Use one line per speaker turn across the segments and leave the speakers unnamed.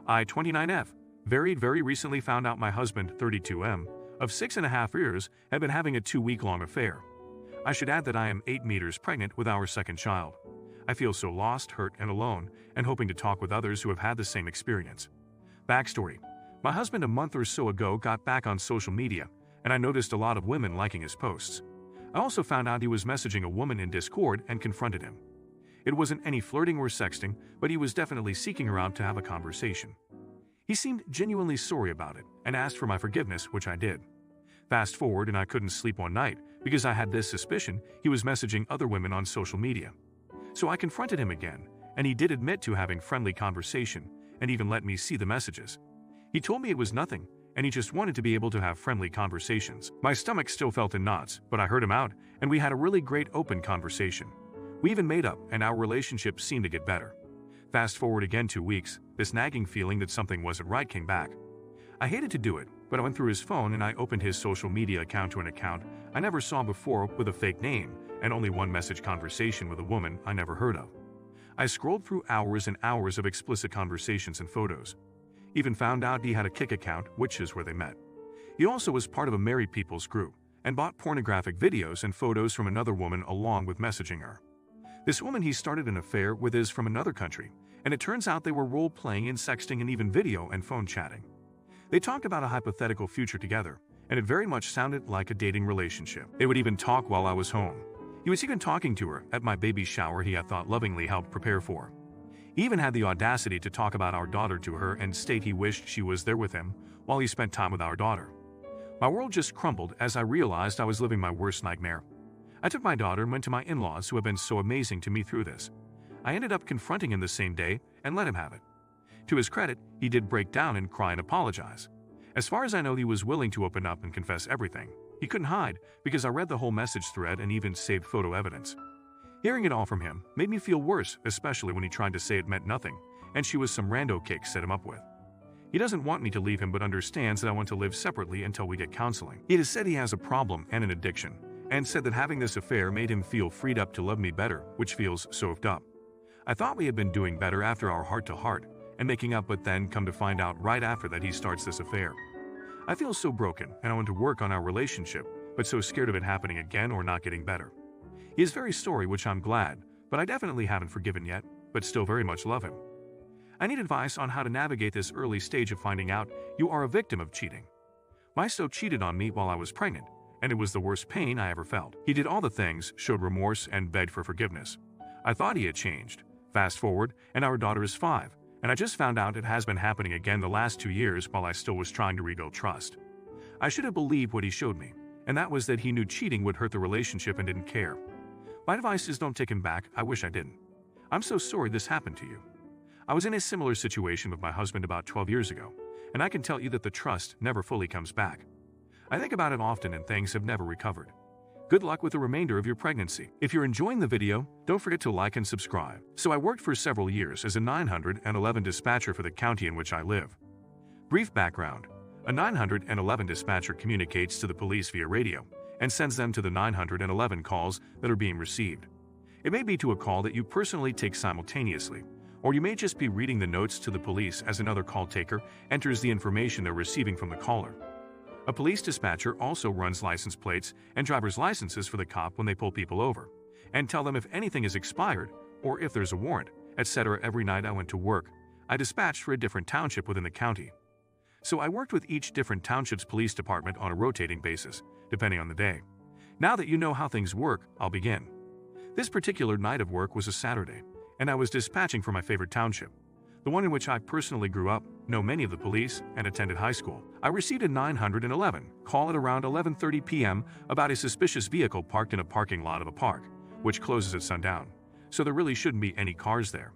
I-29F. Very recently found out my husband, 32M, of 6.5 years, had been having a 2-week-long affair. I should add that I am 8 meters pregnant with our second child. I feel so lost, hurt, and alone, and hoping to talk with others who have had the same experience. Backstory. My husband a month or so ago got back on social media, and I noticed a lot of women liking his posts. I also found out he was messaging a woman in Discord and confronted him. It wasn't any flirting or sexting, but he was definitely seeking her out to have a conversation. He seemed genuinely sorry about it and asked for my forgiveness, which I did. Fast forward and I couldn't sleep one night because I had this suspicion he was messaging other women on social media. So I confronted him again, and he did admit to having friendly conversation and even let me see the messages. He told me it was nothing, and he just wanted to be able to have friendly conversations. My stomach still felt in knots, but I heard him out, and we had a really great open conversation. We even made up, and our relationship seemed to get better. Fast forward again 2 weeks, this nagging feeling that something wasn't right came back. I hated to do it, but I went through his phone and I opened his social media account to an account I never saw before with a fake name and only one message conversation with a woman I never heard of. I scrolled through hours and hours of explicit conversations and photos. Even found out he had a Kik account, which is where they met. He also was part of a married people's group and bought pornographic videos and photos from another woman along with messaging her. This woman he started an affair with is from another country, and it turns out they were role-playing and sexting and even video and phone chatting. They talked about a hypothetical future together, and it very much sounded like a dating relationship. They would even talk while I was home. He was even talking to her at my baby's shower he had thought lovingly helped prepare for. He even had the audacity to talk about our daughter to her and state he wished she was there with him while he spent time with our daughter. My world just crumbled as I realized I was living my worst nightmare. I took my daughter and went to my in-laws who have been so amazing to me through this. I ended up confronting him the same day and let him have it. To his credit, he did break down and cry and apologize. As far as I know, he was willing to open up and confess everything. He couldn't hide because I read the whole message thread and even saved photo evidence. Hearing it all from him made me feel worse, especially when he tried to say it meant nothing and she was some rando cake set him up with. He doesn't want me to leave him but understands that I want to live separately until we get counseling. He has said he has a problem and an addiction, and said that having this affair made him feel freed up to love me better, which feels soaked up. I thought we had been doing better after our heart-to-heart and making up, but then come to find out right after that he starts this affair. I feel so broken and I want to work on our relationship, but so scared of it happening again or not getting better. He is very sorry, which I'm glad, but I definitely haven't forgiven yet, but still very much love him. I need advice on how to navigate this early stage of finding out you are a victim of cheating. My so cheated on me while I was pregnant, and it was the worst pain I ever felt. He did all the things, showed remorse, and begged for forgiveness. I thought he had changed. Fast forward, and our daughter is 5, and I just found out it has been happening again the last 2 years while I still was trying to rebuild trust. I should have believed what he showed me, and that was that he knew cheating would hurt the relationship and didn't care. My advice is don't take him back. I wish I didn't. I'm so sorry this happened to you. I was in a similar situation with my husband about 12 years ago, and I can tell you that the trust never fully comes back. I think about it often and things have never recovered. Good luck with the remainder of your pregnancy. If you're enjoying the video, don't forget to like and subscribe. So I worked for several years as a 911 dispatcher for the county in which I live. Brief background. A 911 dispatcher communicates to the police via radio and sends them to the 911 calls that are being received. It may be to a call that you personally take simultaneously, or you may just be reading the notes to the police as another call taker enters the information they're receiving from the caller. A police dispatcher also runs license plates and driver's licenses for the cop when they pull people over, and tell them if anything is expired or if there's a warrant, etc. Every night I went to work, I dispatched for a different township within the county. So I worked with each different township's police department on a rotating basis, depending on the day. Now that you know how things work, I'll begin. This particular night of work was a Saturday, and I was dispatching for my favorite township, the one in which I personally grew up, know many of the police, and attended high school. I received a 911 call at around 11:30 p.m. about a suspicious vehicle parked in a parking lot of a park, which closes at sundown, so there really shouldn't be any cars there.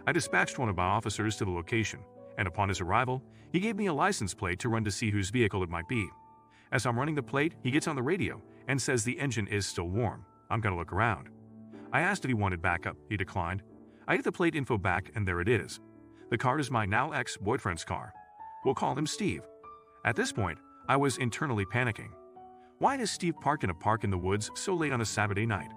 I dispatched one of my officers to the location, and upon his arrival, he gave me a license plate to run to see whose vehicle it might be. As I'm running the plate, he gets on the radio and says the engine is still warm. I'm gonna look around. I asked if he wanted backup. He declined. I hit the plate info back, and there it is. The car is my now ex-boyfriend's car. We'll call him Steve. At this point, I was internally panicking. Why does Steve park in a park in the woods so late on a Saturday night?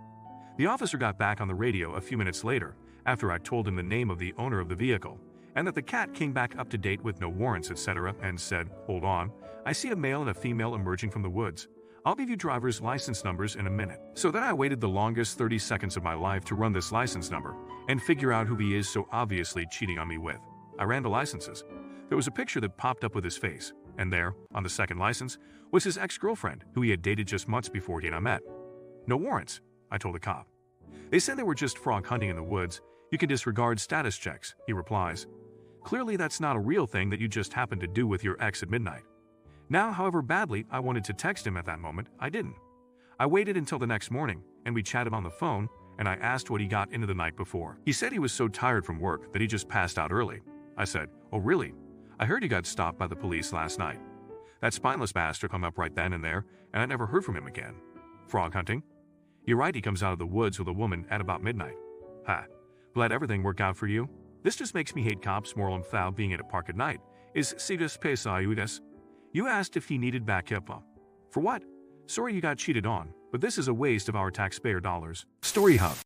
The officer got back on the radio a few minutes later after I told him the name of the owner of the vehicle and that the cat came back up to date with no warrants, etc., and said, "Hold on, I see a male and a female emerging from the woods. I'll give you driver's license numbers in a minute." So then I waited the longest 30 seconds of my life to run this license number and figure out who he is so obviously cheating on me with. I ran the licenses. There was a picture that popped up with his face, and there, on the second license, was his ex-girlfriend, who he had dated just months before he and I met. "No warrants," I told the cop. "They said they were just frog hunting in the woods. You can disregard status checks," he replies. Clearly that's not a real thing that you just happened to do with your ex at midnight. Now, however badly I wanted to text him at that moment, I didn't. I waited until the next morning, and we chatted on the phone, and I asked what he got into the night before. He said he was so tired from work that he just passed out early. I said, "Oh really? I heard he got stopped by the police last night." That spineless bastard hung up right then and there, and I never heard from him again. Frog hunting? You're right, he comes out of the woods with a woman at about midnight. Ha. Glad everything worked out for you. This just makes me hate cops more than foul being at a park at night. Is Sigas Pesayudas? You asked if he needed backup. For what? Sorry you got cheated on, but this is a waste of our taxpayer dollars. Story Hub.